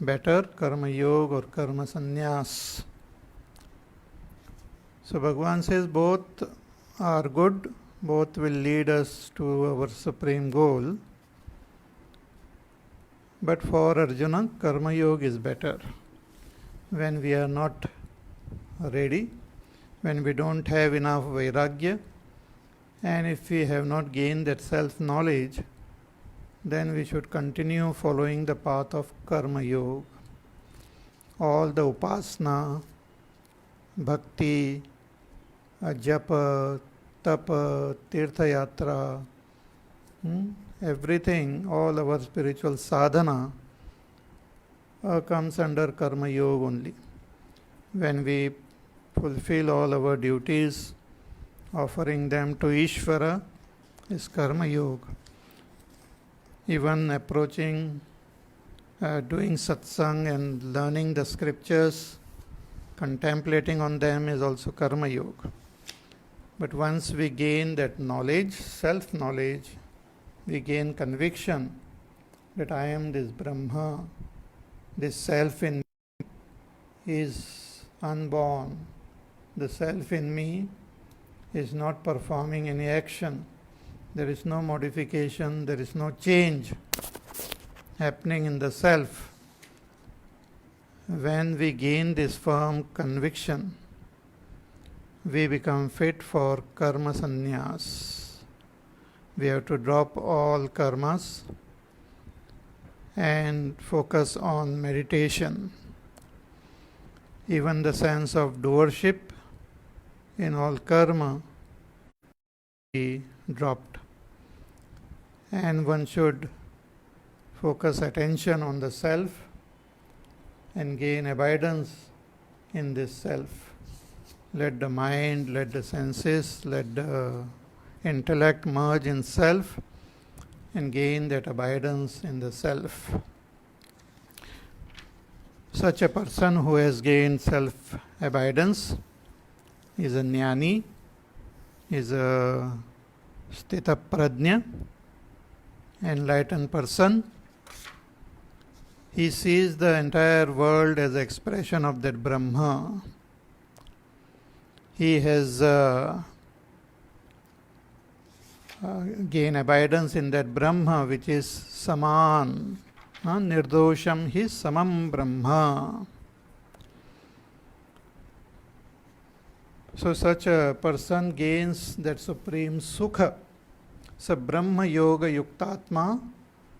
better, karma yoga or karma sannyas. So Bhagavan says both are good, both will lead us to our supreme goal. But for Arjuna, karma yoga is better. When we are not ready, when we don't have enough vairagya, and if we have not gained that self-knowledge, then we should continue following the path of karma yoga. All the upasana, bhakti, japa, tapa, tirtha yatra, everything, all our spiritual sadhana comes under karma yoga only. When we fulfill all our duties, offering them to Ishvara is karma yoga. Even approaching, doing satsang and learning the scriptures, contemplating on them is also karma yoga. But once we gain that knowledge, self-knowledge, we gain conviction that I am this Brahma, this self in me is unborn, the self in me is not performing any action, there is no modification, there is no change happening in the self. When we gain this firm conviction, we become fit for karma sannyas. We have to drop all karmas and focus on meditation. Even the sense of doership in all karma be dropped. And one should focus attention on the self and gain abidance in this self. Let the mind, let the senses, let the intellect merge in self and gain that abidance in the self. Such a person who has gained self-abidance is a jnani, is a sthita prajna, enlightened person. He sees the entire world as an expression of that Brahma. He has gained abidance in that Brahma which is saman. Nirdosham hi samam Brahma. So such a person gains that supreme sukha. Sa Brahma yoga yuktatma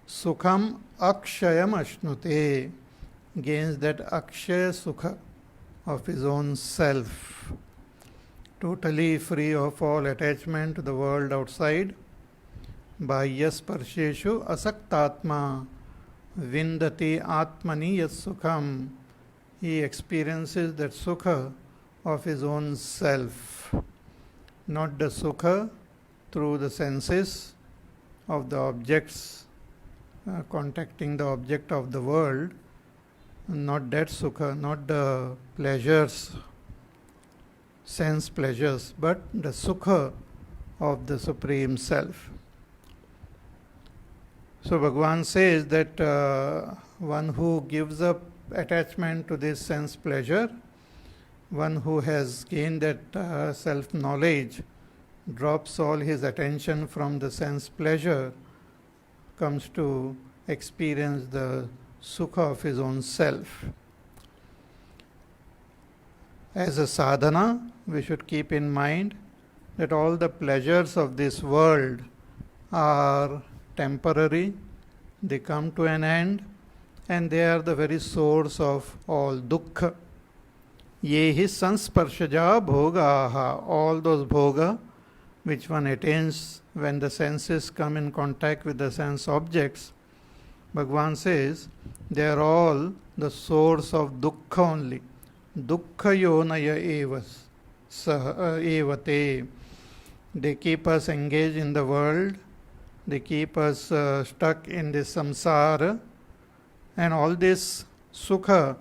sukham akshayam ashnute. Gains that akshaya sukha of his own self. Totally free of all attachment to the world outside. Bahyas parsheshu asaktatma vindati atmani yas sukham. He experiences that sukha of his own self, not the sukha through the senses of the objects, contacting the object of the world, not that sukha, not the pleasures, sense pleasures, but the sukha of the Supreme Self. So Bhagavan says that one who gives up attachment to this sense pleasure, one who has gained that self-knowledge, drops all his attention from the sense pleasure, comes to experience the sukha of his own self. As a sadhana, we should keep in mind that all the pleasures of this world are temporary, they come to an end, and they are the very source of all dukkha. Yehi sansparshaja bhogaha, all those bhoga which one attains when the senses come in contact with the sense objects, Bhagavan says they are all the source of dukkha only. Dukkha yonaya evate. They keep us engaged in the world, they keep us stuck in this samsara, and all this sukha,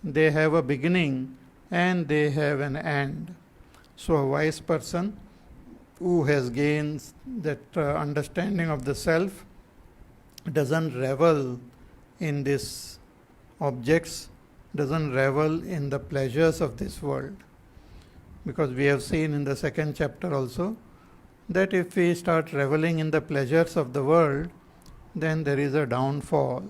they have a beginning and they have an end. So a wise person who has gained that understanding of the self doesn't revel in this objects, doesn't revel in the pleasures of this world. Because we have seen in the second chapter also that if we start reveling in the pleasures of the world, then there is a downfall.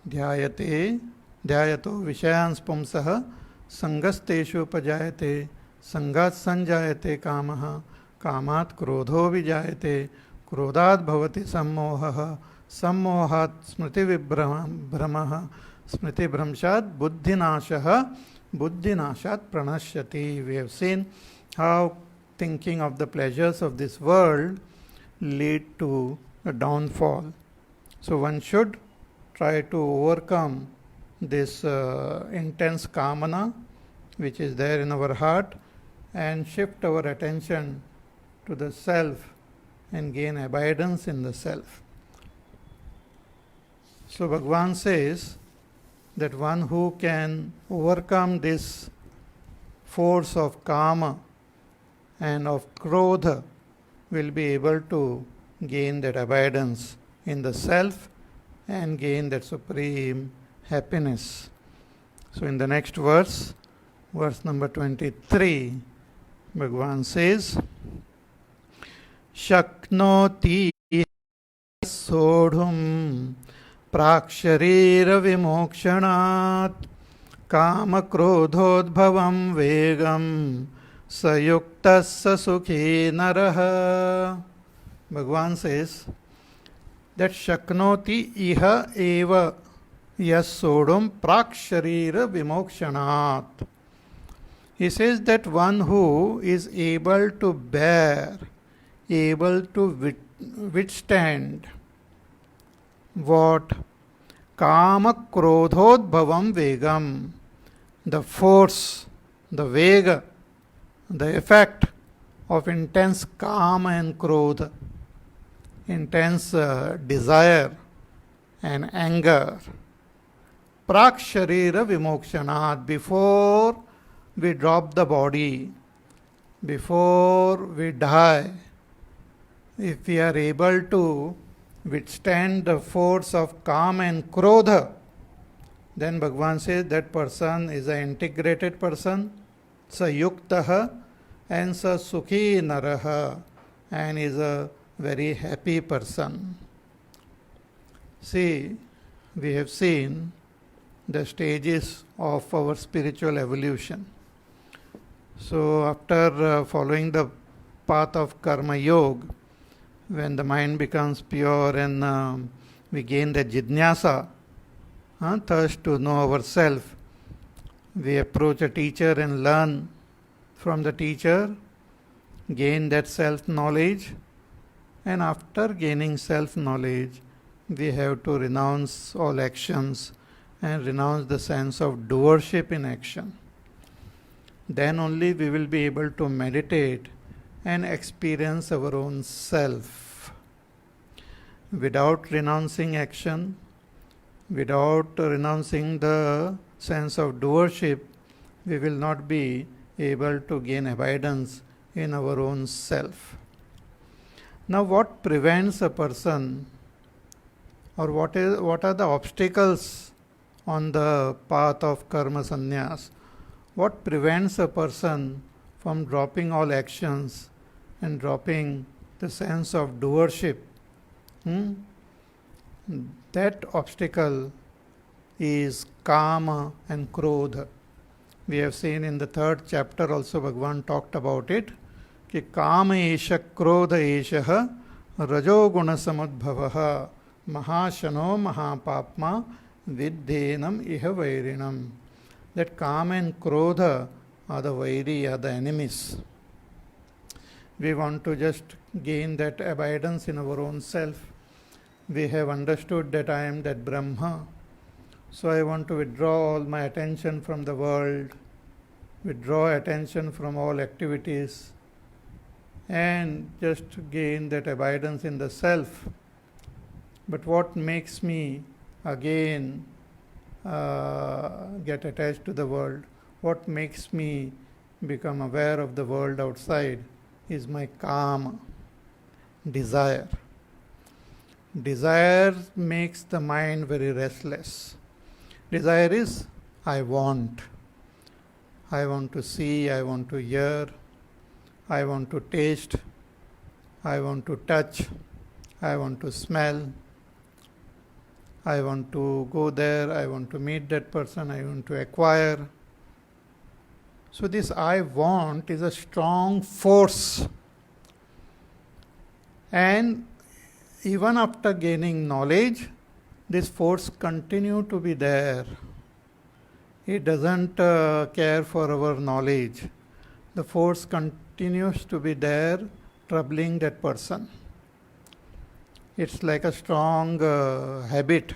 Dhyayate, dhyayato vishayans pumsaha sangasteshu pajayate sangat sanjayate kamaha कामात् क्रोधो विजायते क्रोधात् भवति सम्मोहः सम्मोहात् स्मृतिविभ्रमः स्मृतिभ्रंशात् बुद्धिनाशः बुद्धिनाशात् प्रणश्यति. We have seen how thinking of the pleasures of this world lead to a downfall. So one should try to overcome this intense kamana which is there in our heart and shift our attention to the self and gain abidance in the self. So Bhagavan says that one who can overcome this force of kama and of krodha will be able to gain that abidance in the self and gain that supreme happiness. So in the next verse, verse number 23, Bhagavan says, Shaknoti sodhum prakshariira vimokshanat kama krodhodbhavam vegam sayuktasya sukhi naraha. Bhagavan says that Shaknoti iha eva yas sodhum prakshariira vimokshanat. He says that one who is able to bear, able to withstand what? Kama krodhodbhavam vegam, the force, the vega, the effect of intense kama and krodha, intense desire and anger. Praksharira vimokshanat, before we drop the body, before we die, if we are able to withstand the force of kama and krodha, then Bhagavan says that person is an integrated person, sa yuktaha and sa sukhi naraha, and is a very happy person. See, we have seen the stages of our spiritual evolution. So after following the path of karma yoga, when the mind becomes pure and we gain the jidnyasa, thirst to know ourselves, we approach a teacher and learn from the teacher, gain that self-knowledge, and after gaining self-knowledge, we have to renounce all actions and renounce the sense of doership in action. Then only we will be able to meditate and experience our own self. Without renouncing action, without renouncing the sense of doership, we will not be able to gain abidance in our own self. Now, what prevents a person, or what are the obstacles on the path of karma sannyas? What prevents a person from dropping all actions and dropping the sense of doership? That obstacle is kama and krodha. We have seen in the third chapter also Bhagavan talked about it. Ki kama esha krodha esha rajoguna samudbhavaha mahashano mahapapma viddhenam iha vairinam. That kama and krodha are the vairi, are the enemies. We want to just gain that abidance in our own self. We have understood that I am that Brahma. So I want to withdraw all my attention from the world, withdraw attention from all activities, and just gain that abidance in the self. But what makes me again get attached to the world? What makes me become aware of the world outside is my kama, desire. Desire makes the mind very restless. Desire is I want. I want to see, I want to hear, I want to taste, I want to touch, I want to smell, I want to go there, I want to meet that person, I want to acquire. So this I want is a strong force. And even after gaining knowledge, this force continue to be there. It doesn't care for our knowledge. The force continues to be there, troubling that person. It's like a strong habit.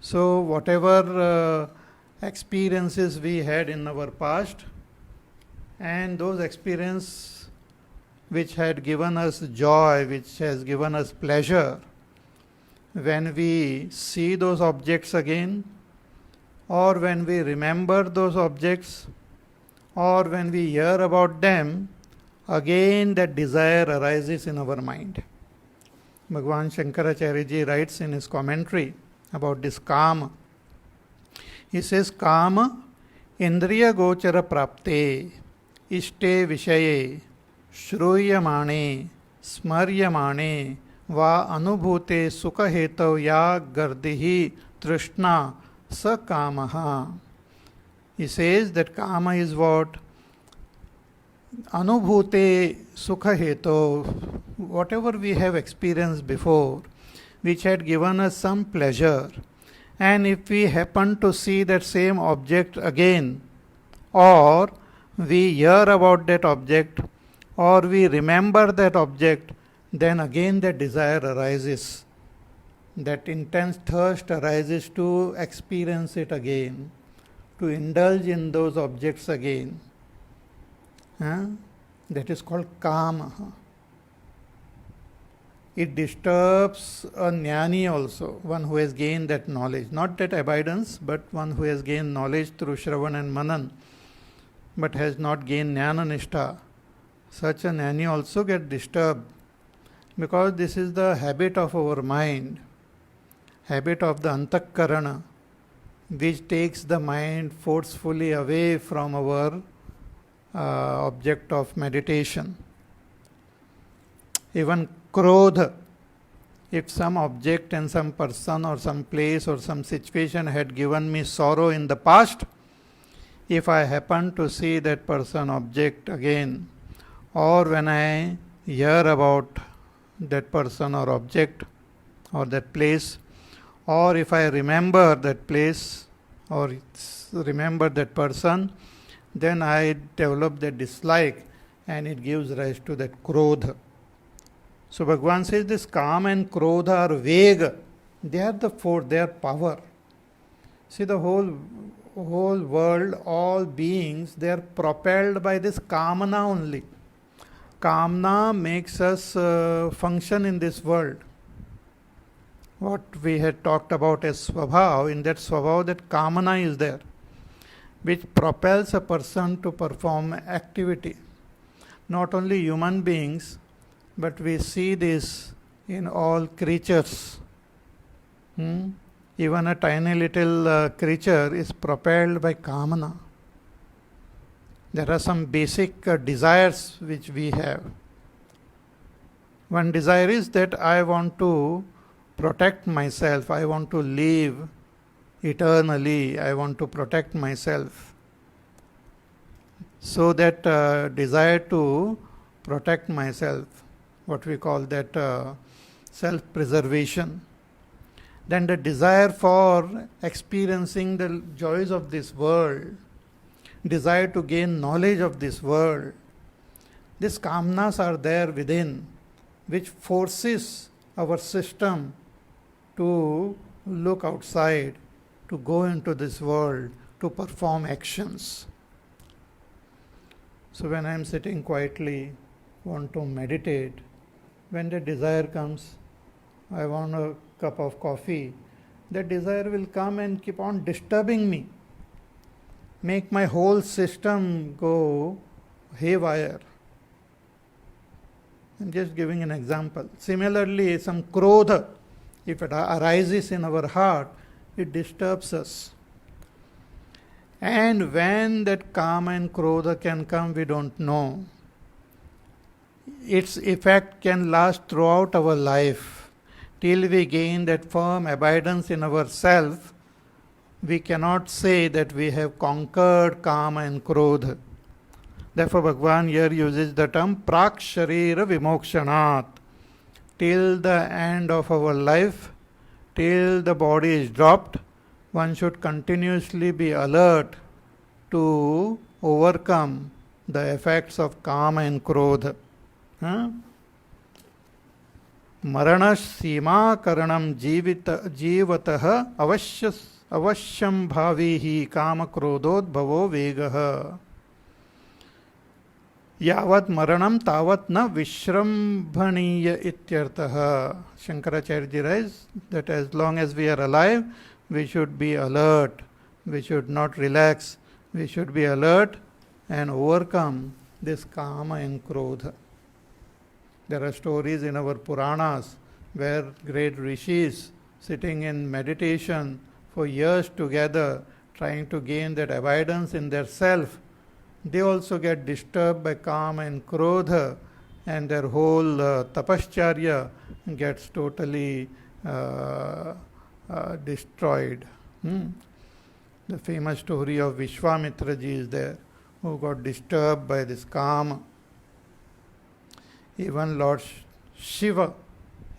So whatever experiences we had in our past, and those experiences which had given us joy, which has given us pleasure, when we see those objects again, or when we remember those objects, or when we hear about them, again that desire arises in our mind. Bhagwan Shankaracharya ji writes in his commentary about this kama. He says, Kama indriya gochara prapte ishte vishaye श्रूयमाणे स्मर्यमाणे वा अनुभूते सुख हेतव या गर्दिहि तृष्णा स कामः. He says that kama is what? Anubhute sukha heto, whatever we have experienced before, which had given us some pleasure, and if we happen to see that same object again, or we hear about that object, or we remember that object, then again that desire arises. That intense thirst arises to experience it again, to indulge in those objects again. That is called kama. It disturbs a jnani also, one who has gained that knowledge. Not that abidance, but one who has gained knowledge through Shravan and Manan, but has not gained jnana nishtha. Such a jnani also gets disturbed, because this is the habit of our mind, habit of the antakarana, which takes the mind forcefully away from our object of meditation. Even krodha, if some object and some person or some place or some situation had given me sorrow in the past, if I happen to see that person, object again, or when I hear about that person or object or that place, or if I remember that place or remember that person, then I develop that dislike, and it gives rise to that krodha. So Bhagavan says this kama and krodha are vega. They are the force, they are power. See, the whole world, all beings, they are propelled by this kamana only. Kamna makes us function in this world. What we had talked about as swabhav, in that swabhav, that kamana is there, which propels a person to perform activity. Not only human beings, but we see this in all creatures. Even a tiny little creature is propelled by kamana. There are some basic desires which we have. One desire is that I want to protect myself, I want to live eternally, I want to protect myself. So that desire to protect myself, what we call that self-preservation. Then the desire for experiencing the joys of this world, desire to gain knowledge of this world. These kamnas are there within, which forces our system to look outside, to go into this world, to perform actions. So when I am sitting quietly, want to meditate, when the desire comes, I want a cup of coffee, that desire will come and keep on disturbing me, make my whole system go haywire. I'm just giving an example. Similarly, some krodha, if it arises in our heart, it disturbs us. And when that kama and krodha can come, we don't know. Its effect can last throughout our life. Till we gain that firm abidance in ourself, we cannot say that we have conquered kama and krodha. Therefore, Bhagavan here uses the term prak sharira vimokshanat. Till the end of our life, till the body is dropped, one should continuously be alert to overcome the effects of kama and krodha. Maranash sima karanam jivatah avasyam bhavihi kama krodod bhavo vegaha. Yavat maranam tavat na vishrambhaniya ityartah. Shankaracharya writes that as long as we are alive, we should be alert, we should not relax, we should be alert and overcome this kama and krodha. There are stories in our Puranas where great rishis sitting in meditation for years together, trying to gain that abidance in their self, they also get disturbed by kama and krodha, and their whole tapascharya gets totally destroyed. The famous story of Vishwamitra ji is there, who got disturbed by this kama. Even Lord Shiva,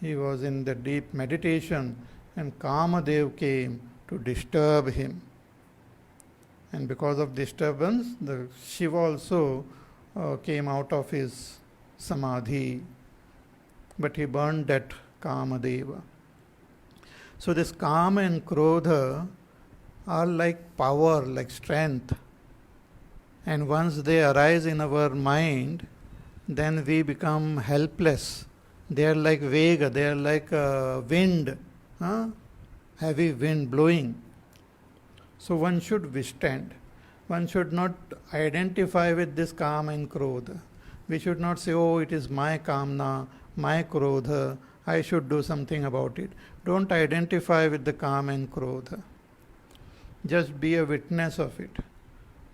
he was in the deep meditation, and Kamadev came to disturb him. And because of disturbance, the Shiva also came out of his samadhi, but he burned that Kamadeva. So this kama and krodha are like power, like strength. And once they arise in our mind, then we become helpless. They are like vega, they are like wind, heavy wind blowing. So one should withstand. One should not identify with this kama and krodha. We should not say, oh, it is my kamna, my krodha, I should do something about it. Don't identify with the kama and krodha. Just be a witness of it.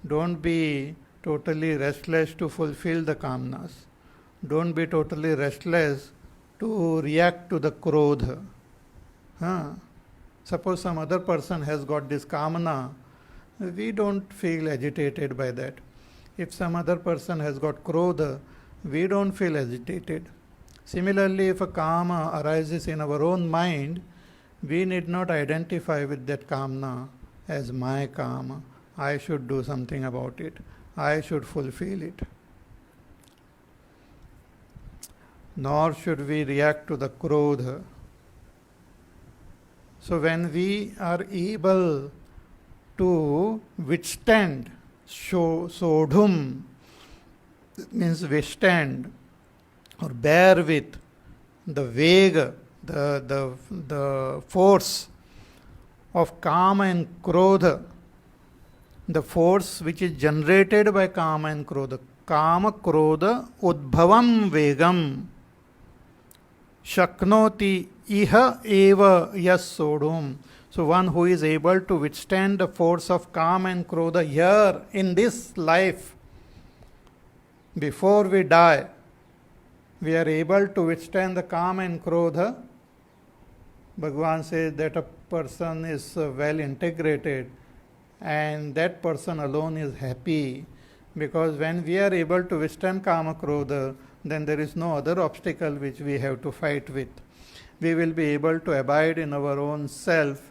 Don't be totally restless to fulfill the kamnas. Don't be totally restless to react to the krodha. Suppose some other person has got this kamana, we don't feel agitated by that. If some other person has got krodha, we don't feel agitated. Similarly, if a kama arises in our own mind, we need not identify with that kamna as my kama. I should do something about it. I should fulfill it. Nor should we react to the krodha. So when we are able to withstand sodhum, means withstand or bear with the vega, the force of kama and krodha, the force which is generated by kama and krodha. Kama krodha udbhavam vegam shaknoti iha eva yas sodhum. So one who is able to withstand the force of kama and krodha here in this life, before we die, we are able to withstand the kama and krodha. Bhagavan says that a person is well integrated, and that person alone is happy, because when we are able to withstand kama krodha, then there is no other obstacle which we have to fight with. We will be able to abide in our own self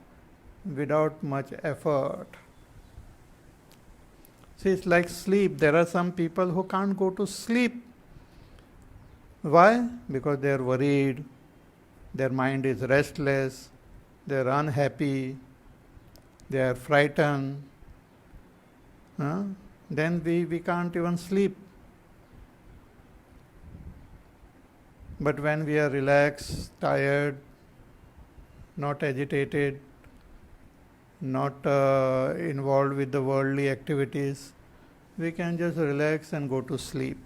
without much effort. See, it's like sleep. There are some people who can't go to sleep. Why? Because they are worried, their mind is restless, they are unhappy, they are frightened. Then we can't even sleep. But when we are relaxed, tired, not agitated, not involved with the worldly activities, we can just relax and go to sleep.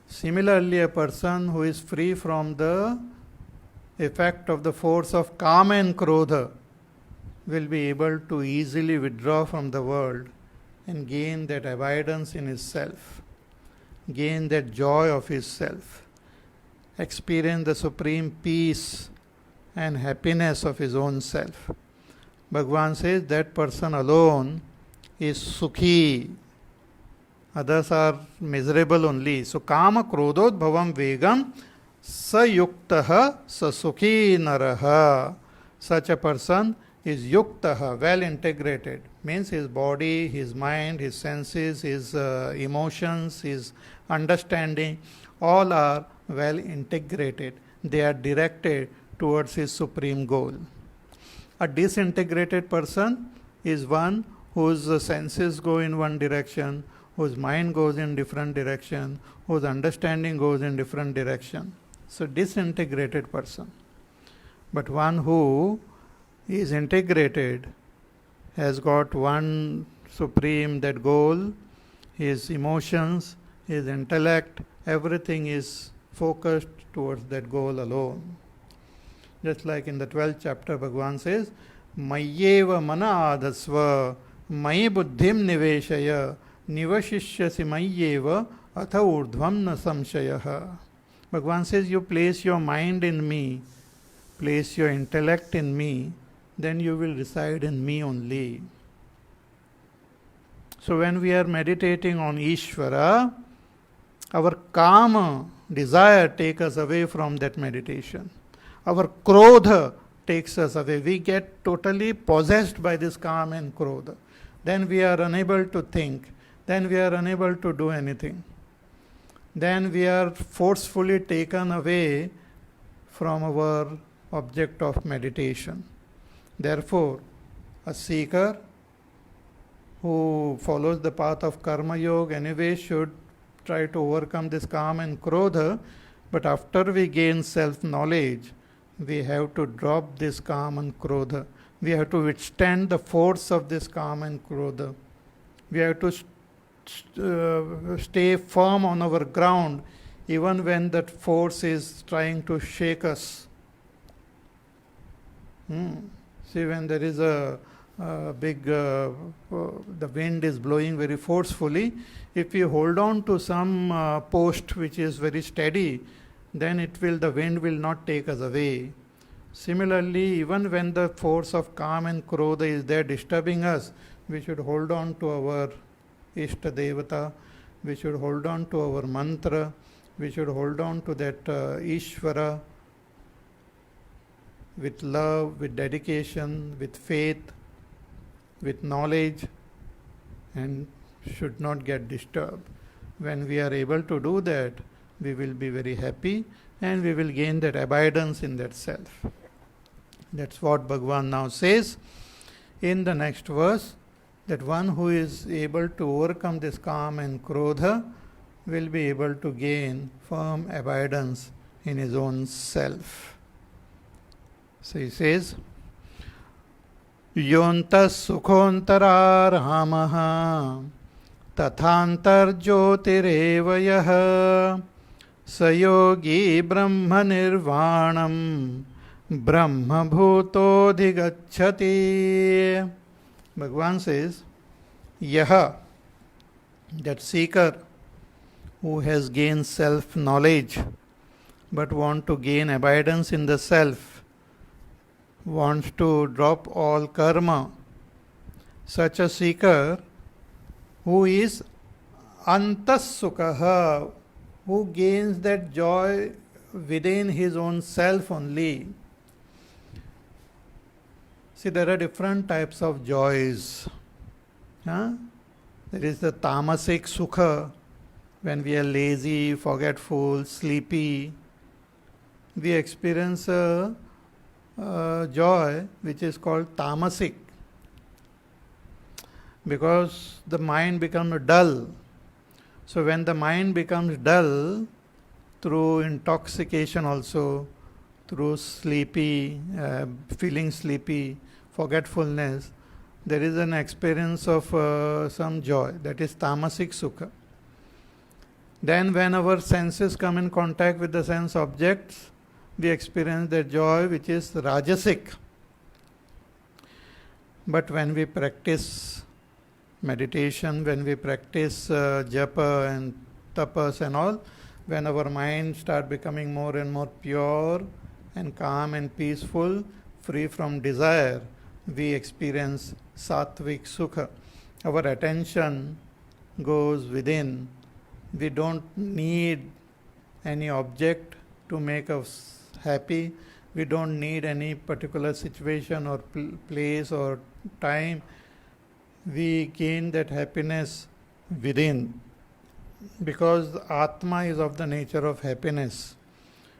Similarly, a person who is free from the effect of the force of kama and krodha, will be able to easily withdraw from the world and gain that abidance in his self, gain that joy of his self, experience the supreme peace and happiness of his own self. Bhagavan says that person alone is sukhi. Others are miserable only. So kama krodot bhavam vegam sayuktaha sasukhi naraha. Such a person is yuktaha, well integrated. Means his body, his mind, his senses, his emotions, his understanding, all are well integrated. They are directed towards his supreme goal. A disintegrated person is one whose senses go in one direction, whose mind goes in different direction, whose understanding goes in different direction. So disintegrated person. But one who is integrated, has got one supreme that goal, his emotions, his intellect, everything is focused towards that goal alone. Just like in the 12th chapter, Bhagavan says, Mayyeva mana adhasva, Mayi buddhim niveshaya, Nivashishyasi mayyeva, atha urdhvam na samshayaha. Bhagavan says, you place your mind in me, place your intellect in me, then you will reside in me only. So when we are meditating on Ishvara, our kama, desire, takes us away from that meditation. Our krodha takes us away. We get totally possessed by this kama and krodha. Then we are unable to think. Then we are unable to do anything. Then we are forcefully taken away from our object of meditation. Therefore, a seeker who follows the path of karma yoga anyway should try to overcome this kama and krodha, but after we gain self-knowledge, we have to drop this kama and krodha. We have to withstand the force of this kama and krodha. We have to stay firm on our ground even when that force is trying to shake us. See, when there is a big, the wind is blowing very forcefully, if we hold on to some post which is very steady, then the wind will not take us away. Similarly, even when the force of kama and krodha is there disturbing us, we should hold on to our Ishta Devata, we should hold on to our mantra, we should hold on to that Ishvara with love, with dedication, with faith, with knowledge, and should not get disturbed. When we are able to do that, we will be very happy and we will gain that abidance in that self. That's what Bhagavan now says in the next verse, that one who is able to overcome this kama and krodha will be able to gain firm abidance in his own self. So he says, Yontas sukhontararamah tathantar jyotirevayah sayogi brahma nirvanam brahma bhutodhigacchati. Bhagavan says, Yaha, that seeker who has gained self-knowledge but want to gain abidance in the self, wants to drop all karma, such a seeker who is antasukha, who gains that joy within his own self only. See, there are different types of joys. There is the tamasic sukha, when we are lazy, forgetful, sleepy. We experience a joy which is called tamasic, because the mind becomes dull. So when the mind becomes dull, through intoxication also, through sleepy, feeling sleepy, forgetfulness, there is an experience of some joy, that is tamasic sukha. Then when our senses come in contact with the sense objects, we experience that joy which is rajasic. But when we practice meditation, when we practice japa and tapas and all, when our mind start becoming more and more pure and calm and peaceful, free from desire, we experience sattvic sukha. Our attention goes within. We don't need any object to make us happy. We don't need any particular situation or place or time. We gain that happiness within, because Atma is of the nature of happiness.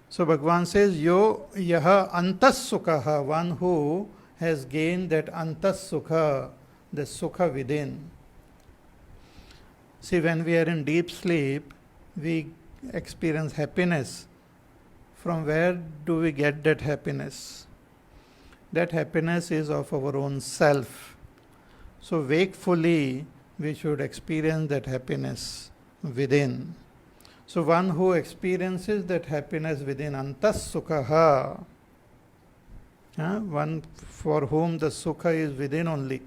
So Bhagavan says, Yo yaha antas sukha, one who has gained that antas sukha, the sukha within. See, when we are in deep sleep, we experience happiness. From where do we get that happiness? That happiness is of our own self. So wakefully, we should experience that happiness within. So one who experiences that happiness within, antas sukha, one for whom the sukha is within only.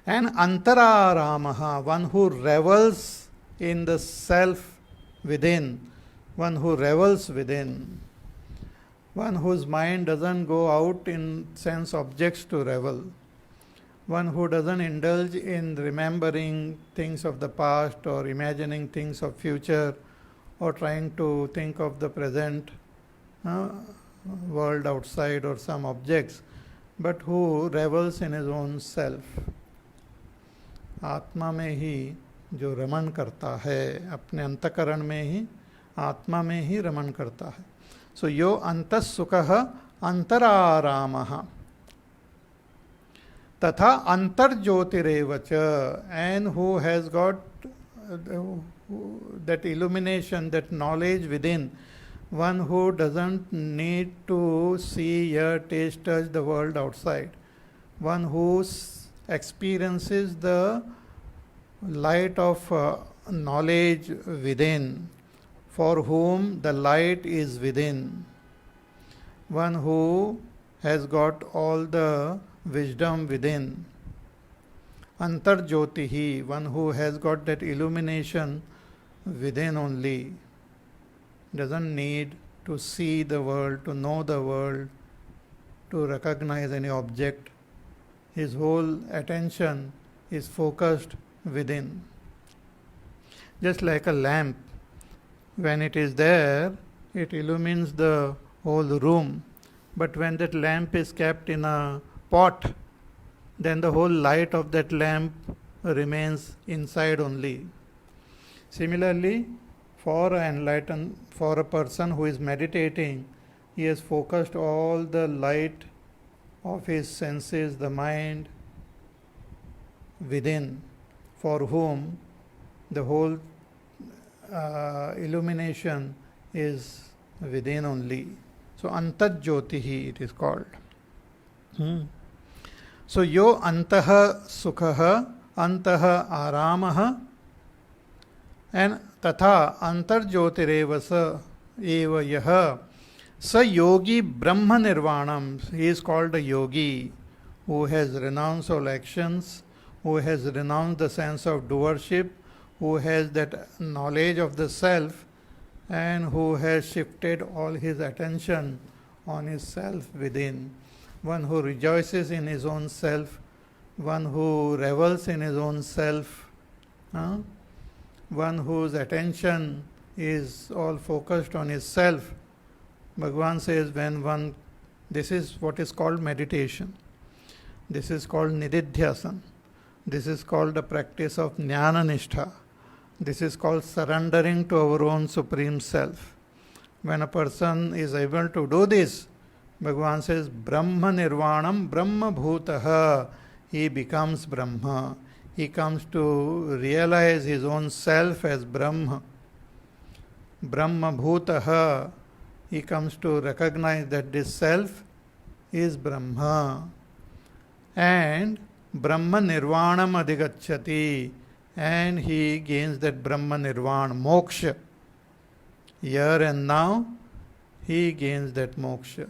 And antararamaha, one who revels in the self within, one who revels within, one whose mind doesn't go out in sense objects to revel, one who doesn't indulge in remembering things of the past or imagining things of future or trying to think of the present world outside or some objects, but who revels in his own self. आत्मा में ही जो रमण करता है, अपने अंतकरण में ही, आत्मा में ही रमण करता है. सो यो अंतस् सुखः अंतरारामः तथा अंतर्ज्योतिरेव च, and who has got that illumination, that knowledge within, one who doesn't need to see, hear, taste, touch the world outside, one who experiences the light of knowledge within, for whom the light is within, one who has got all the wisdom within. Antarjyotihi, one who has got that illumination within only, doesn't need to see the world, to know the world, to recognize any object. His whole attention is focused within. Just like a lamp, when it is there, it illumines the whole room. But when that lamp is kept in a pot, then the whole light of that lamp remains inside only. Similarly, for a person who is meditating, he has focused all the light of his senses, the mind, within, for whom the whole illumination is within only. So antarjyotihi it is called. So yo antaha sukhaha antaha aramaha and tatha antarjyotireva sa eva yaha sa yogi brahma nirvanam. He is called a yogi who has renounced all actions, who has renounced the sense of doership, who has that knowledge of the self, and who has shifted all his attention on his self within. One who rejoices in his own self, one who revels in his own self, one whose attention is all focused on his self. Bhagavan says, this is what is called meditation. This is called nididhyasana. This is called the practice of jnana nishtha. This is called surrendering to our own supreme self. When a person is able to do this, Bhagavan says, Brahma Nirvanam Brahma Bhutaha. He becomes Brahma. He comes to realize his own self as Brahma. Brahma Bhutaha. He comes to recognize that this self is Brahma. And Brahma Nirvanam Adhigacchati. And he gains that Brahma Nirvana, moksha. Here and now, he gains that moksha.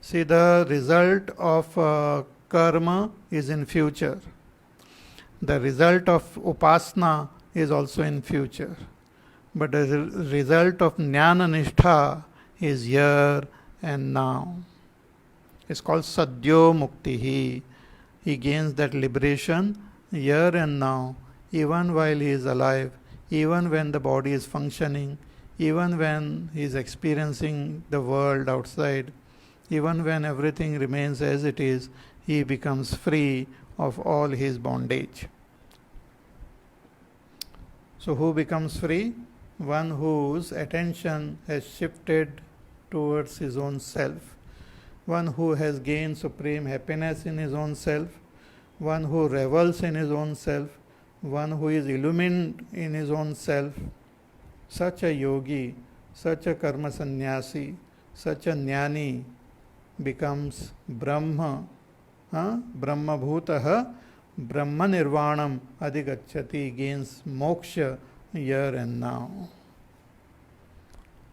See, the result of karma is in future. The result of upasana is also in future. But the result of jnana nishtha is here and now. It's called sadhyo muktihi. He gains that liberation here and now, even while he is alive, even when the body is functioning, even when he is experiencing the world outside, even when everything remains as it is, he becomes free of all his bondage. So who becomes free? One whose attention has shifted towards his own self, one who has gained supreme happiness in his own self, one who revels in his own self, one who is illumined in his own self. Such a yogi, such a karma sannyasi, such a jnani becomes Brahma, Brahma bhutaha, Brahma nirvanam adhigacchati, gains moksha here and now.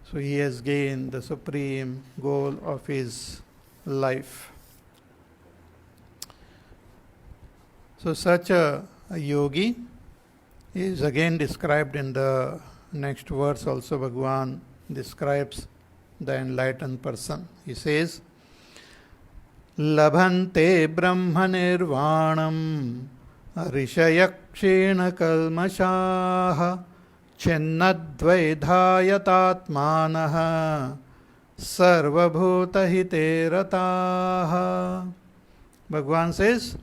So he has gained the supreme goal of his life. So such a yogi is again described in the next verse also. Bhagavan describes the enlightened person. He says, Labhante brahma nirvanam rishayakshena kalmashaha chinnadvaidayatatmanaha sarvabhuta hite rataha. Bhagavan says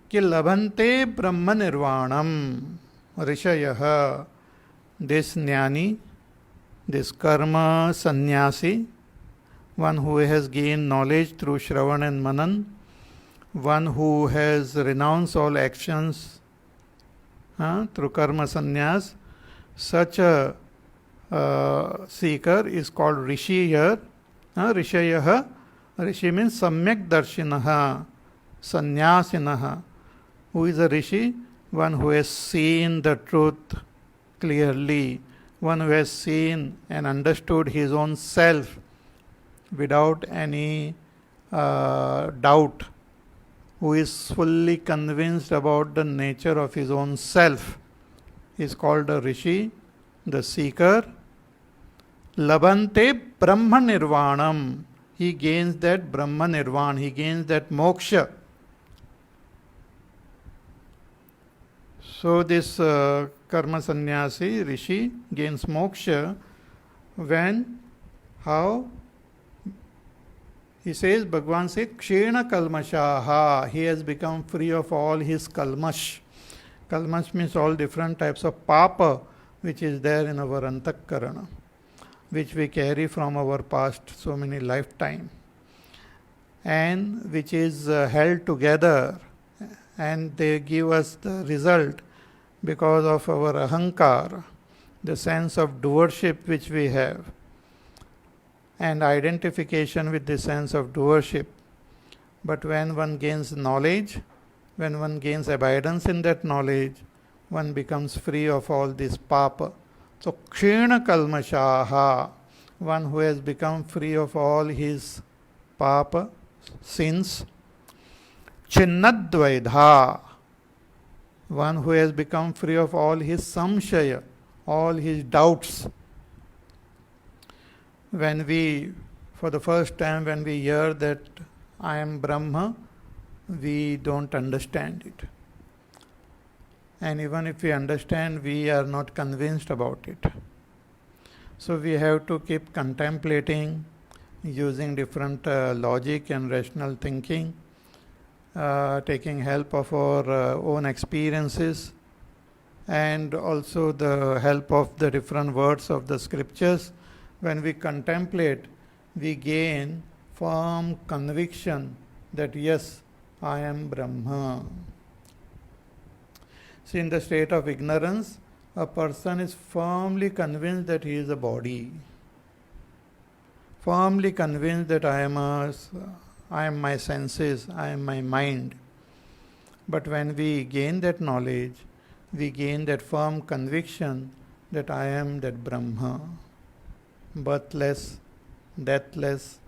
कि लभन्ते ब्रह्म निर्वाणम ऋषयः, this jnani, this karma sannyasi, one who has gained knowledge through Shravan and Manan, one who has renounced all actions through karma sannyas, such a seeker is called Rishi here. Rishayah, Rishi means Samyak Darshinaha, Sannyasinaha. Who is a Rishi? One who has seen the truth clearly, one who has seen and understood his own self without any doubt, who is fully convinced about the nature of his own self, is called a Rishi, the seeker. Labhante Brahma Nirvanam. He gains that Brahma Nirvan, he gains that moksha. So this karma sannyasi, Rishi, gains moksha when, how? He says, Bhagavan says, Kshena kalmashaha. He has become free of all his kalmash. Kalmash means all different types of papa which is there in our antakarana, which we carry from our past so many lifetimes, and which is held together, and they give us the result because of our ahankar, the sense of doership which we have, and identification with the sense of doership. But when one gains knowledge, when one gains abidance in that knowledge, one becomes free of all this papa. So kshena kalmashaha, one who has become free of all his papa, sins. Chinnadvaidha, one who has become free of all his samshaya, all his doubts. When we, for the first time, when we hear that I am Brahma, we don't understand it. And even if we understand, we are not convinced about it. So we have to keep contemplating, using different logic and rational thinking, taking help of our own experiences, and also the help of the different words of the scriptures. When we contemplate, we gain firm conviction that yes, I am Brahma. See, in the state of ignorance, a person is firmly convinced that he is a body, firmly convinced that I am my senses, I am my mind. But when we gain that knowledge, we gain that firm conviction that I am that Brahma, birthless, deathless,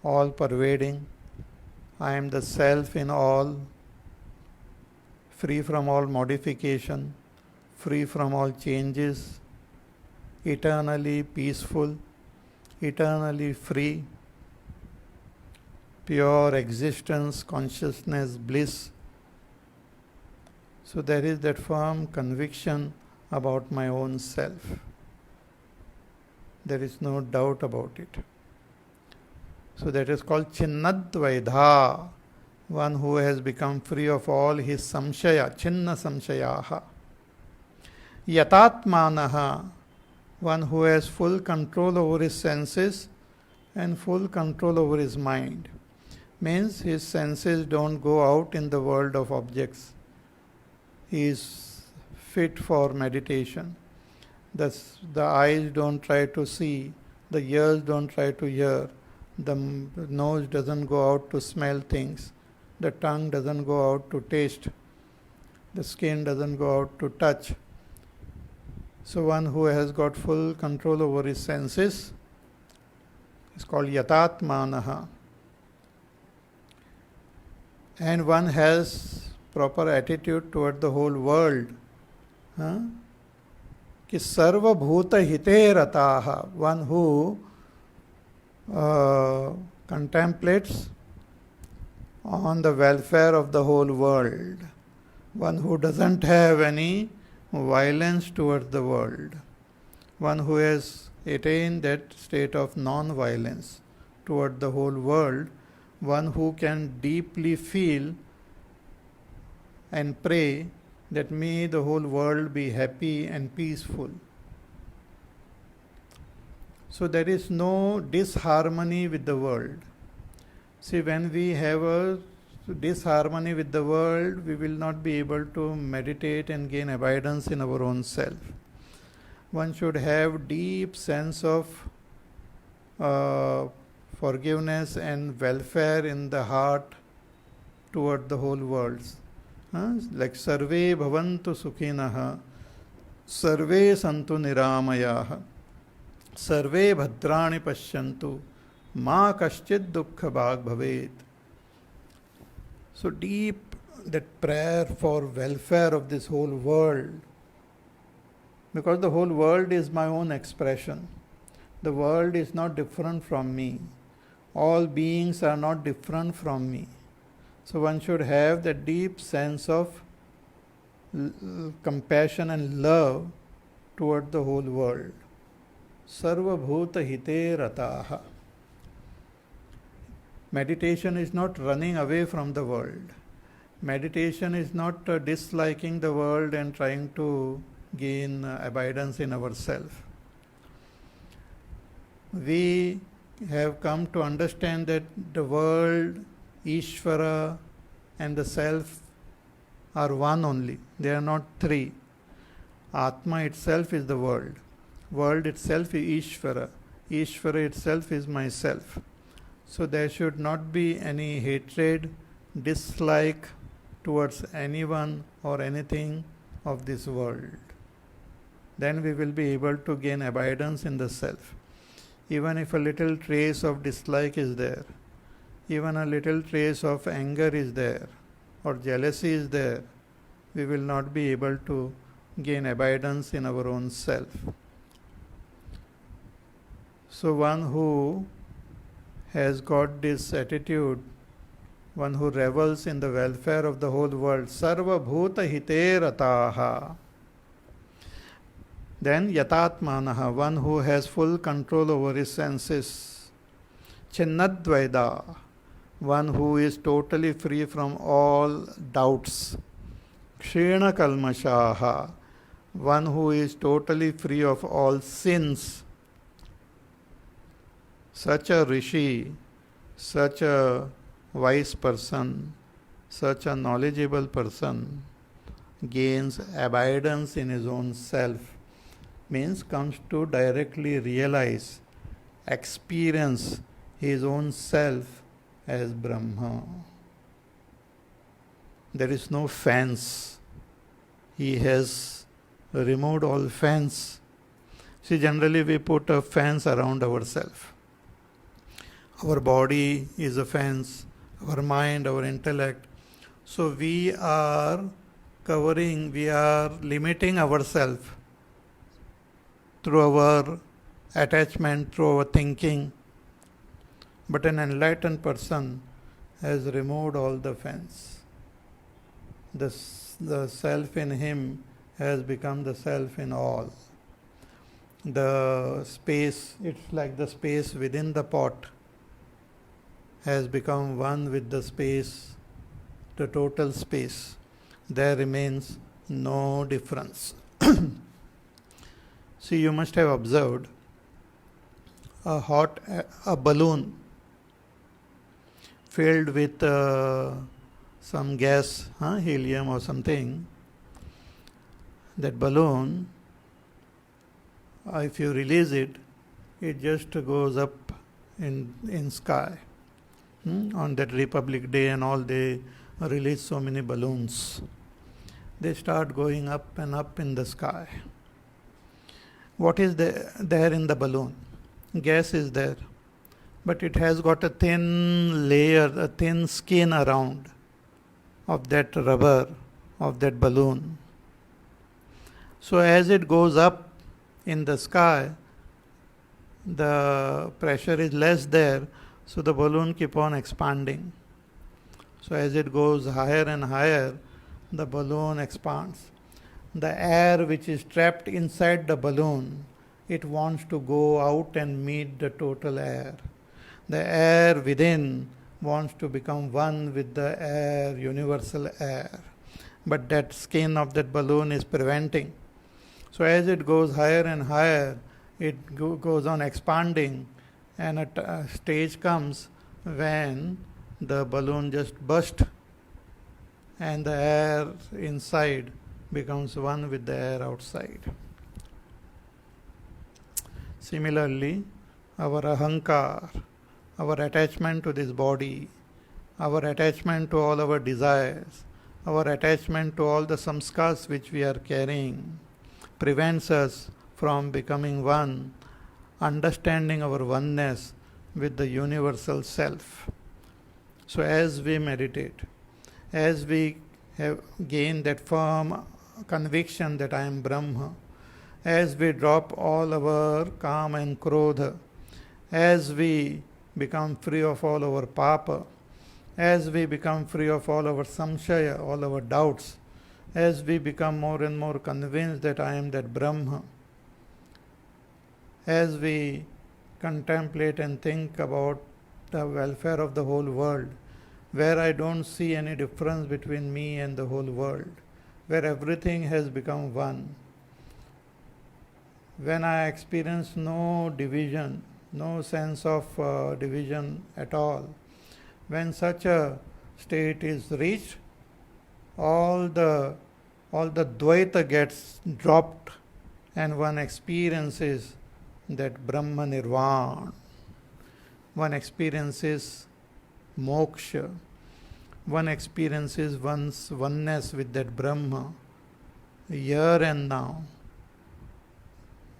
all pervading, I am the self in all, free from all modification, free from all changes, eternally peaceful, eternally free, pure existence, consciousness, bliss. So there is that firm conviction about my own self. There is no doubt about it. So that is called Chinnadvaidha, one who has become free of all his samshaya, chinna samshayaha. Yatatmanaha, one who has full control over his senses and full control over his mind. Means his senses don't go out in the world of objects. He is fit for meditation. Thus, the eyes don't try to see, the ears don't try to hear, the nose doesn't go out to smell things, the tongue doesn't go out to taste, the skin doesn't go out to touch. So one who has got full control over his senses is called Yatatmanaha. And one has proper attitude toward the whole world. कि सर्वभूत हिते रताः, one who contemplates on the welfare of the whole world, one who doesn't have any violence towards the world, one who has attained that state of non-violence toward the whole world, one who can deeply feel and pray that may the whole world be happy and peaceful. So there is no disharmony with the world. See, when we have a disharmony with the world, we will not be able to meditate and gain abidance in our own self. One should have deep sense of forgiveness and welfare in the heart toward the whole world. Like sarve bhavantu sukhinah, sarve santu niramayaha, sarve bhadrani pashyantu, ma kaschid dukkha bhag bhavet. So deep that prayer for welfare of this whole world, because the whole world is my own expression. The world is not different from me. All beings are not different from me. So one should have that deep sense of compassion and love toward the whole world. Sarva bhuta hite rataha. Meditation is not running away from the world. Meditation is not disliking the world and trying to gain abidance in ourselves. We have come to understand that the world, Ishvara and the self are one only. They are not three. Atma itself is the world. World itself is Ishvara. Ishvara itself is myself. So there should not be any hatred, dislike towards anyone or anything of this world. Then we will be able to gain abidance in the self. Even if a little trace of dislike is there, even a little trace of anger is there, or jealousy is there, we will not be able to gain abidance in our own self. So one who has got this attitude, one who revels in the welfare of the whole world, sarva bhuta hite rataha. Then yatatmanaha, one who has full control over his senses. Chinnadvaida, one who is totally free from all doubts. Kshena kalmashaha, one who is totally free of all sins. Such a rishi, such a wise person, such a knowledgeable person gains abidance in his own self. Means comes to directly realize, experience his own self as Brahma. There is no fence. He has removed all fence. See, generally we put a fence around ourselves. Our body is a fence, our mind, our intellect. So we are limiting ourselves through our attachment, through our thinking. But an enlightened person has removed all the fence. The self in him has become the self in all. The space, it's like the space within the pot has become one with the space, the total space. There remains no difference. See, you must have observed a balloon filled with some gas, helium or something. That balloon, if you release it, it just goes up in sky. On that Republic Day and all, they release so many balloons. They start going up and up in the sky. What is there in the balloon? Gas is there, but it has got a thin layer, a thin skin around of that rubber, of that balloon. So as it goes up in the sky, the pressure is less there, so the balloon keep on expanding. So as it goes higher and higher, the balloon expands. The air which is trapped inside the balloon, it wants to go out and meet the total air. The air within wants to become one with the air, universal air. But that skin of that balloon is preventing. So as it goes higher and higher, it goes on expanding, and a stage comes when the balloon just bursts and the air inside becomes one with the air outside. Similarly, our ahankar, our attachment to this body, our attachment to all our desires, our attachment to all the samskars which we are carrying, prevents us from becoming one, understanding our oneness with the universal self. So as we meditate, as we have gained that firm conviction that I am Brahma, as we drop all our Kama and Krodha, as we become free of all our papa, as we become free of all our samshaya, all our doubts, as we become more and more convinced that I am that Brahma, as we contemplate and think about the welfare of the whole world, where I don't see any difference between me and the whole world, where everything has become one, when I experience no division, no sense of division at all, when such a state is reached, all the Dvaita gets dropped and one experiences that Brahma Nirvana. One experiences moksha. One experiences one's oneness with that Brahma here and now.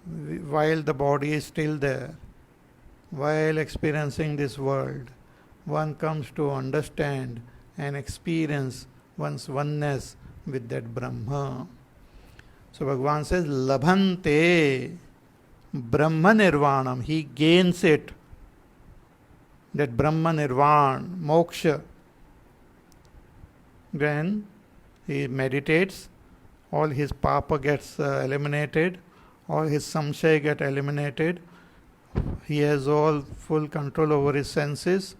While the body is still there, while experiencing this world, one comes to understand and experience one's oneness with that Brahma. So Bhagavan says, Labhante Brahma Nirvanam. He gains it. That Brahma Nirvana, moksha. When he meditates, all his papa gets eliminated, all his samshaya get eliminated. He has all full control over his senses,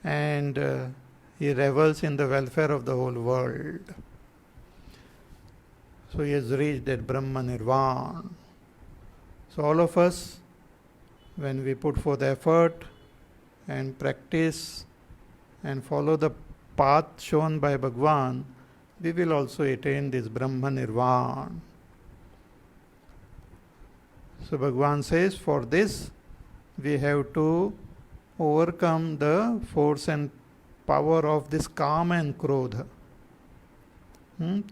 and he revels in the welfare of the whole world. So he has reached that Brahma Nirvana. So all of us, when we put forth effort and practice and follow the path shown by Bhagwan, we will also attain this Brahma Nirvana. So Bhagwan says, for this we have to overcome the force and power of this Kama and Krodha.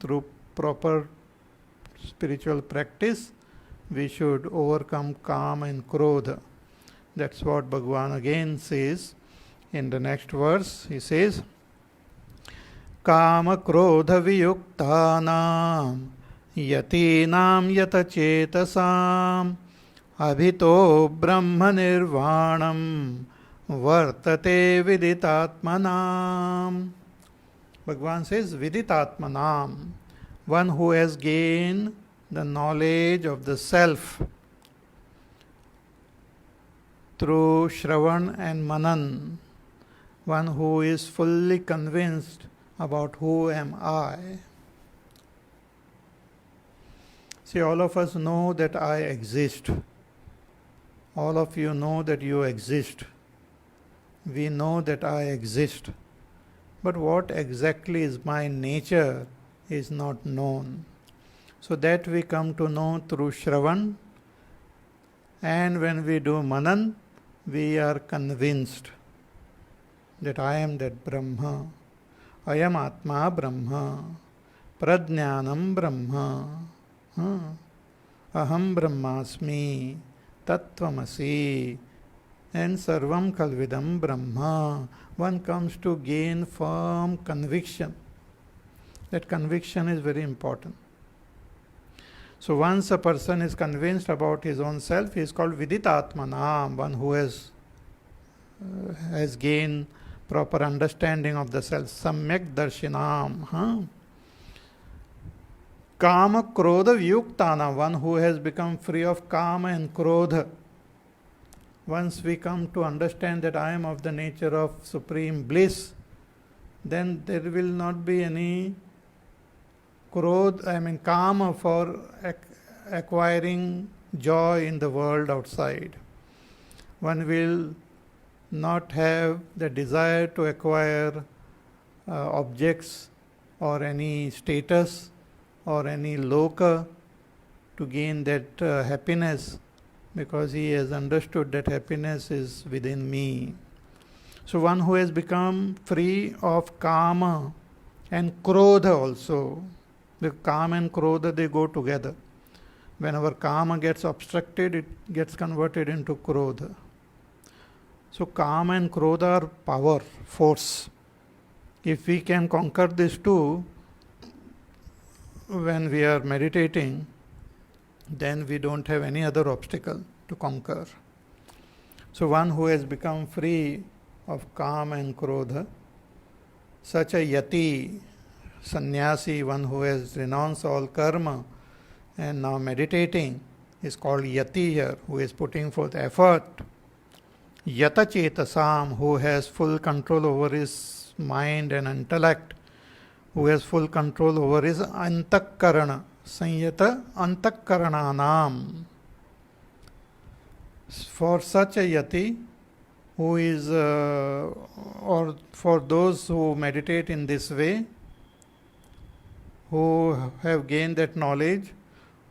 Through proper spiritual practice, we should overcome Kama and Krodha. That's what Bhagwan again says. In the next verse, he says, Kama krodha viyuktanam yatinam yatachetasam abhito brahma nirvanam vartate viditatmanam. Bhagavan says viditatmanam, one who has gained the knowledge of the self through Shravan and Manan, one who is fully convinced about who am I. See, all of us know that I exist. All of you know that you exist. We know that I exist. But what exactly is my nature is not known. So that we come to know through Shravan, and when we do Manan, we are convinced that I am that Brahma. Ayam Atma Brahma. Pradnyanam Brahma. Aham Brahmasmi. Tattvamasi. And Sarvam Kalvidam Brahma. One comes to gain firm conviction. That conviction is very important. So once a person is convinced about his own self, he is called Viditatmanam, one who has gained proper understanding of the self. Samyak Darshinam. Kama Krodha Vyuktana, one who has become free of Kama and Krodha. Once we come to understand that I am of the nature of supreme bliss, then there will not be any Kama for acquiring joy in the world outside. One will not have the desire to acquire objects or any status or any loka to gain that happiness, because he has understood that happiness is within me. So one who has become free of Kama and Krodha also. The Kama and Krodha, they go together. Whenever Kama gets obstructed, it gets converted into Krodha. So Kama and Krodha are power, force. If we can conquer these two when we are meditating, then we don't have any other obstacle to conquer. So one who has become free of Kama and Krodha, such a yati, sannyasi, one who has renounced all karma and now meditating, is called yati here, who is putting forth effort. Yata chetasam, who has full control over his mind and intellect, who has full control over his antakkarana, sanyata antakkarananam. For such a yati, who is, or for those who meditate in this way, who have gained that knowledge,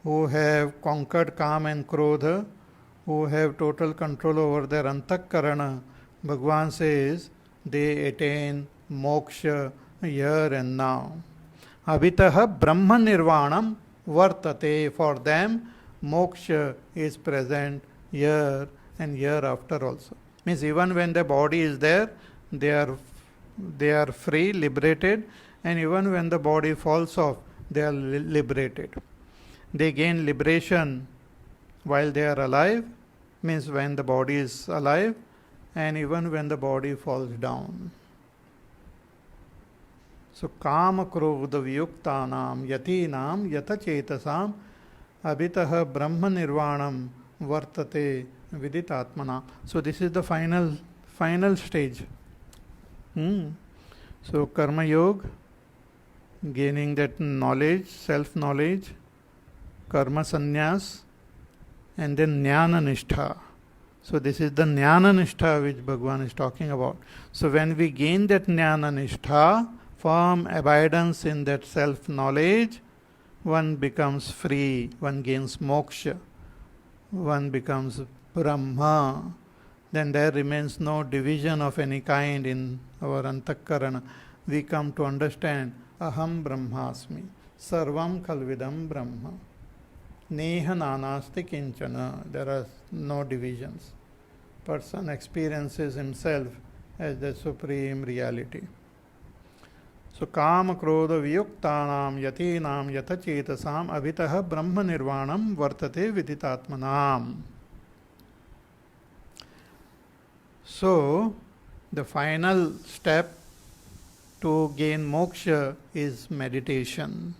who have conquered Kama and Krodha, who have total control over their antakkarana, Bhagavan says they attain moksha here and now. Abhitaha Brahma Nirvanam Vartate. For them, moksha is present here and hereafter also. Means even when the body is there, they are free, liberated, and even when the body falls off, they are liberated. They gain liberation while they are alive, means when the body is alive, and even when the body falls down. So Kama Krodha Vyuktanam Yatinam Yata Chetasam Abhitaha Brahma Nirvanam Vartate Viditatmana. So this is the final stage. So Karma Yoga, gaining that knowledge, self-knowledge, Karma Sannyas, and then Jnana Nishtha. So this is the Jnana Nishtha which Bhagavan is talking about. So when we gain that Jnana Nishtha, firm abidance in that self-knowledge, one becomes free, one gains moksha, one becomes Brahma. Then there remains no division of any kind in our antakkarana. We come to understand Aham Brahmasmi, Sarvam Khalvidam Brahma, Neha Nanasti Kinchana. There are no divisions. Person experiences himself as the supreme reality. So Kama Krodha Viyuktanam Yatinam Yatachetasam Abhitaha Brahma Nirvanam Vartate Viditatmanam. So the final step to gain moksha is meditation,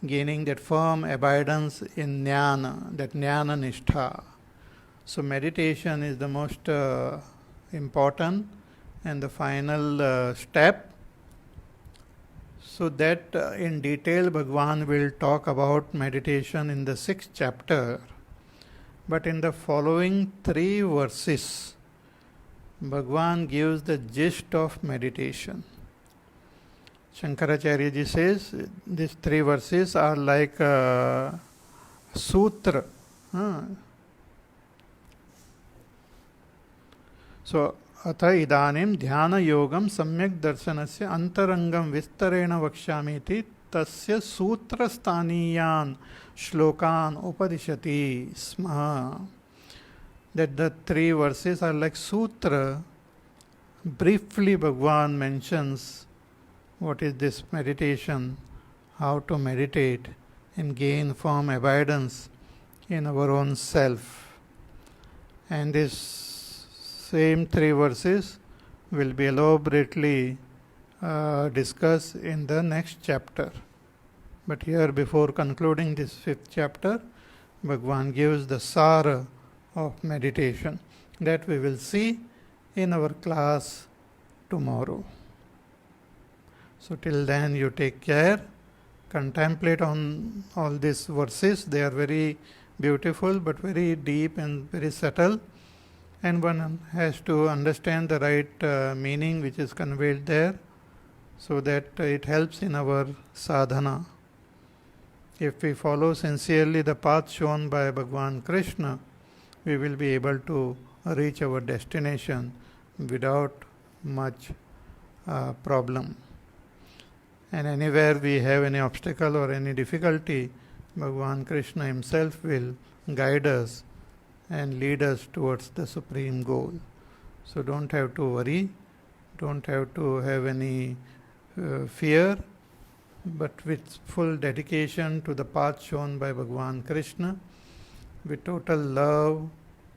gaining that firm abidance in jnana, that jnana nishtha. So meditation is the most important and the final step. So that in detail Bhagwan will talk about meditation in the 6th chapter. But in the following 3 verses, Bhagwan gives the gist of meditation. Shankaracharya ji says these 3 verses are like a sutra. So अथ इदानीं ध्यानयोगं सम्यक् दर्शनस्य अंतरंगं विस्तरेण वक्ष्यामि इति तस्य सूत्रस्थानीयान् श्लोकान् उपदिशति स्म. That the 3 verses are like sutra. Briefly Bhagwan mentions what is this meditation, how to meditate and gain firm abidance in our own self. And this same 3 verses will be elaborately discussed in the next chapter. But here, before concluding this 5th chapter, Bhagwan gives the sara of meditation that we will see in our class tomorrow. So till then you take care, contemplate on all these verses. They are very beautiful but very deep and very subtle. And one has to understand the right meaning which is conveyed there, so that it helps in our sadhana. If we follow sincerely the path shown by Bhagwan Krishna, we will be able to reach our destination without much problem. And anywhere we have any obstacle or any difficulty, Bhagwan Krishna himself will guide us and lead us towards the supreme goal. So don't have to worry, don't have to have any fear, but with full dedication to the path shown by Bhagwan Krishna, with total love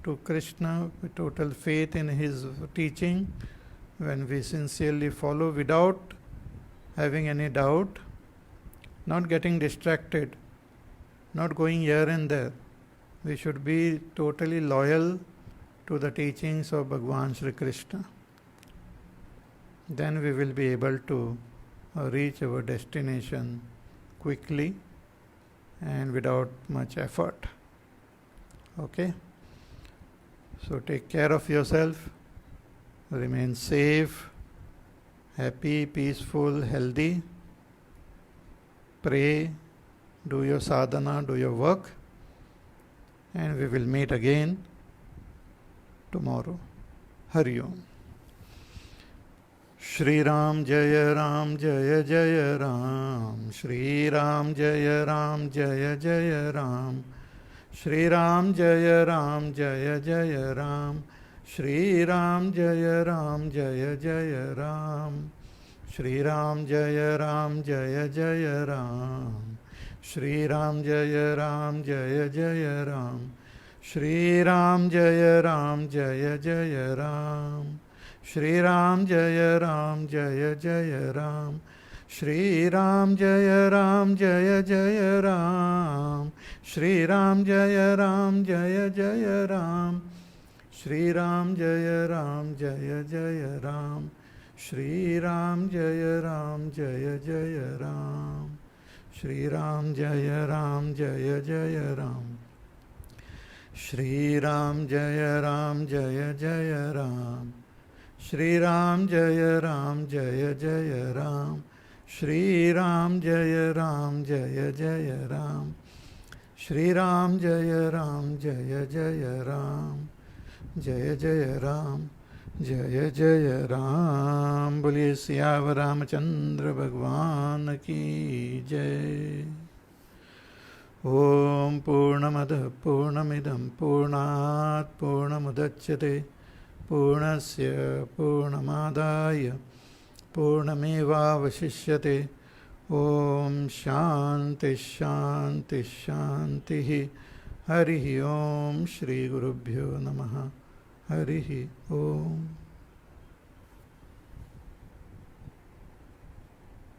to Krishna, with total faith in his teaching, when we sincerely follow without having any doubt, not getting distracted, not going here and there. We should be totally loyal to the teachings of Bhagwan Sri Krishna. Then we will be able to reach our destination quickly and without much effort. Okay? So take care of yourself, remain safe, happy, peaceful, healthy. Pray, do your sadhana, do your work. And we will meet again tomorrow. Hari Om. Shri Ram Jaya Ram Jaya Jaya Ram. Shri Ram Jaya Ram Jaya Jaya Ram. Shri Ram Jaya Ram Jaya Jaya Ram. Shri Ram Jaya Ram Jaya Jaya Ram. Shri Ram Jaya Ram Jaya Jaya Ram. Shri Ram Jaya Ram Jaya Jaya Ram. Shri Ram Jaya Ram Jaya Jaya Ram. Shri Ram Jaya Ram Jaya Jaya Ram. Shri Ram Jaya Ram Jaya Jaya Ram. Shri Ram Jaya Ram Jaya Jaya Ram. Shri Ram Jaya Ram Jaya Jaya Ram. Shri Ram Jaya Ram Jaya Jaya Ram. Shri Ram Jaya Ram Jaya Jaya Ram. Shri Ram Jaya Ram Jaya Jaya Ram. Shri Ram Jaya Ram Jaya Jaya Ram. Shri Ram Jaya Ram Jaya Jaya Ram. Shri Ram Jaya Ram Jaya Jaya Ram. Jaya Jaya Ram. जय जय राम. बोलिए सियावर रामचंद्र भगवान की जय. ओम पूर्णमदः पूर्णमिदं पूर्णात् पूर्णमुदच्यते पूर्णस्य पूर्णमादाय पूर्णमेवावशिष्यते। ओम शांति शांति शांति। हरि ओम। श्री गुरुभ्यो नमः। हरि ओम।